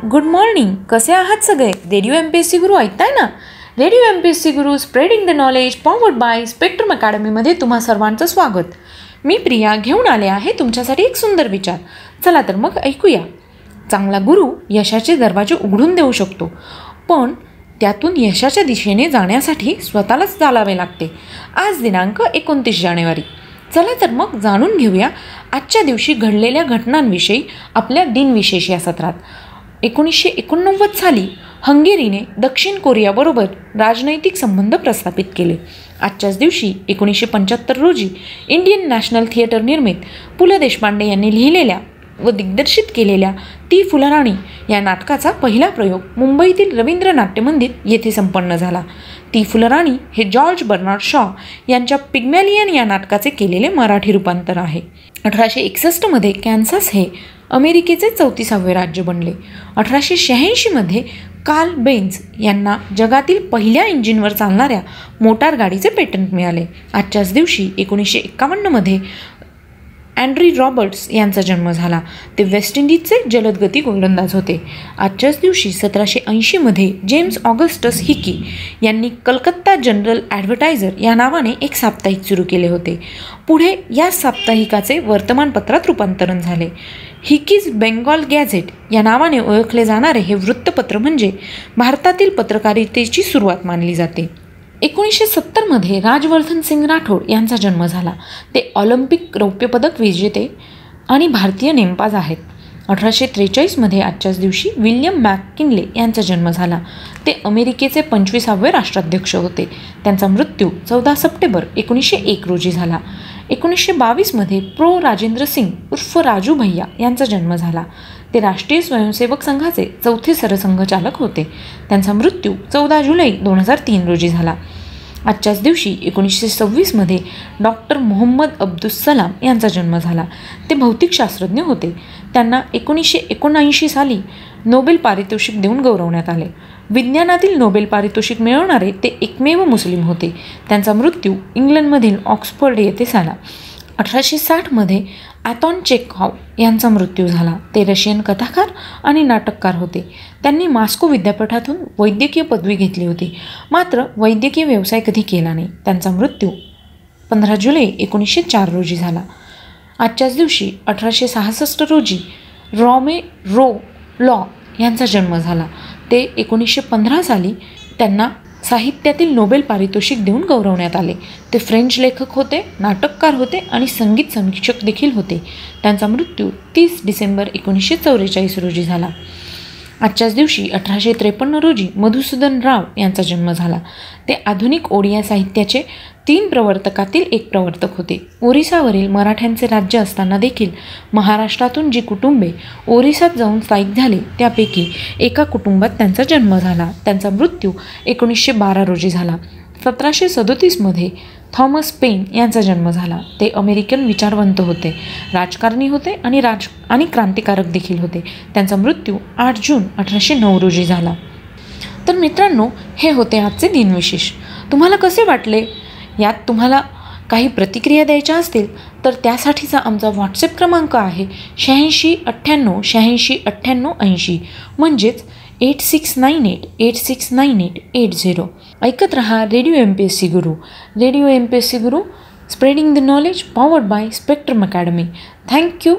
Good morning. कसे आहात सगळे? रेडिओ MPSC गुरु ऐकताय ना? रेडिओ MPSC गुरु spreading the knowledge powered by Spectrum अकॅडमीमध्ये तुम्हा सर्वांचं स्वागत. मी प्रिया घेऊन आले आहे तुमच्यासाठी एक सुंदर विचार. चला तर मग ऐकूया. चांगला गुरु यशाचे दरवाजे उघडून देऊ शकतो, पण त्यातून यशाच्या दिशेने जाण्यासाठी स्वतःलाच चालावे लागते. आज दिनांक 29 जानेवारी. चला तर मग जाणून घेऊया आजच्या दिवशी घडलेल्या घटनांविषयी आपल्या दिनविशेष या सत्रात. 1989 साली हंगेरीने दक्षिण कोरियाबरोबर राजनैतिक संबंध प्रस्थापित केले. आजच्याच दिवशी 1975 रोजी इंडियन नॅशनल थिएटर निर्मित पु ल देशपांडे यांनी लिहिलेल्या व दिग्दर्शित केलेल्या ती फुलराणी या नाटकाचा पहिला प्रयोग मुंबईतील रवींद्र नाट्य मंदिर येथे संपन्न झाला. ती फुलराणी हे जॉर्ज बर्नार्ड शॉ यांच्या पिग्मॅलियन या नाटकाचे केलेले मराठी रूपांतर आहे. 1861 कॅन्सास हे अमेरिकेचे 34वे राज्य बनले. 1886 कार्ल बेन्झ यांना जगातील पहिल्या इंजिनवर चालणाऱ्या मोटार गाडीचे पेटंट मिळाले. आजच्याच दिवशी 1951 अँड्री रॉबर्ट्स यांचा जन्म झाला. ते वेस्ट इंडिजचे जलदगती गोलंदाज होते. आजच्याच दिवशी 1780 जेम्स ऑगस्टस हिकी यांनी कलकत्ता जनरल ॲडव्हर्टायझर या नावाने एक साप्ताहिक सुरू केले होते. पुढे या साप्ताहिकाचे वर्तमानपत्रात रूपांतरण झाले. हिकीज बेंगॉल गॅझेट या नावाने ओळखले जाणारे हे वृत्तपत्र म्हणजे भारतातील पत्रकारितेची सुरुवात मानली जाते. 1970 राजवर्धन सिंग राठोड यांचा जन्म झाला. ते ऑलिम्पिक रौप्यपदक विजेते आणि भारतीय नेमबाज आहेत. 1843 आजच्याच दिवशी विल्यम मॅककिनले यांचा जन्म झाला. ते अमेरिकेचे 25वे राष्ट्राध्यक्ष होते. त्यांचा मृत्यू 14 सप्टेंबर 1901 रोजी झाला. 1922 प्रो राजेंद्र सिंग उर्फ राजू भैया यांचा जन्म झाला. ते राष्ट्रीय स्वयंसेवक संघाचे 4थे सरसंघचालक होते. त्यांचा मृत्यू 14 जुलै 2003 रोजी झाला. आजच्याच दिवशी 1926 डॉक्टर मोहम्मद अब्दुलसलाम यांचा जन्म झाला. ते भौतिकशास्त्रज्ञ होते. त्यांना 1979 साली नोबेल पारितोषिक देऊन गौरवण्यात आले. विज्ञानातील नोबेल पारितोषिक मिळवणारे ते एकमेव मुस्लिम होते. त्यांचा मृत्यू इंग्लंडमधील ऑक्सफर्ड येथे झाला. 1860 ॲथॉन चेखॉव यांचा मृत्यू झाला. ते रशियन कथाकार आणि नाटककार होते. त्यांनी मॉस्को विद्यापीठातून वैद्यकीय पदवी घेतली होती, मात्र वैद्यकीय व्यवसाय कधी केला नाही. त्यांचा मृत्यू 15 जुलै 1904 रोजी झाला. आजच्याच दिवशी 1866 रोजी रॉमे रो लॉ यांचा जन्म झाला. ते 1915 साली त्यांना साहित्यातील नोबेल पारितोषिक देऊन गौरवण्यात आले. ते फ्रेंच लेखक होते, नाटककार होते आणि संगीत समीक्षक देखील होते. त्यांचा मृत्यू 30 डिसेंबर 1944 रोजी झाला. आजच्याच दिवशी 1853 रोजी मधुसूदन राव यांचा जन्म झाला. ते आधुनिक ओडिया साहित्याचे 3 प्रवर्तकातील एक प्रवर्तक होते. ओरिसावरील मराठ्यांचे राज्य असताना देखील महाराष्ट्रातून जी कुटुंबे ओरिसात जाऊन स्थायिक झाले त्यापैकी एका कुटुंबात त्यांचा जन्म झाला. त्यांचा मृत्यू 1912 रोजी झाला. 1737 थॉमस पेन यांचा जन्म झाला. ते अमेरिकन विचारवंत होते, राजकारणी होते आणि क्रांतिकारक देखील होते. त्यांचा मृत्यू 8 जून 1809 रोजी झाला. तर मित्रांनो, हे होते आजचे दिनविशेष. तुम्हाला कसे वाटले? यात तुम्हाला काही प्रतिक्रिया द्यायच्या असतील तर त्यासाठीचा आमचा व्हॉट्सॲप क्रमांक आहे 8698869880 म्हणजेच 8698869880. ऐकत रहा रेडिओ MPSC गुरु. रेडिओ MPSC गुरु spreading the knowledge powered by spectrum academy. Thank you.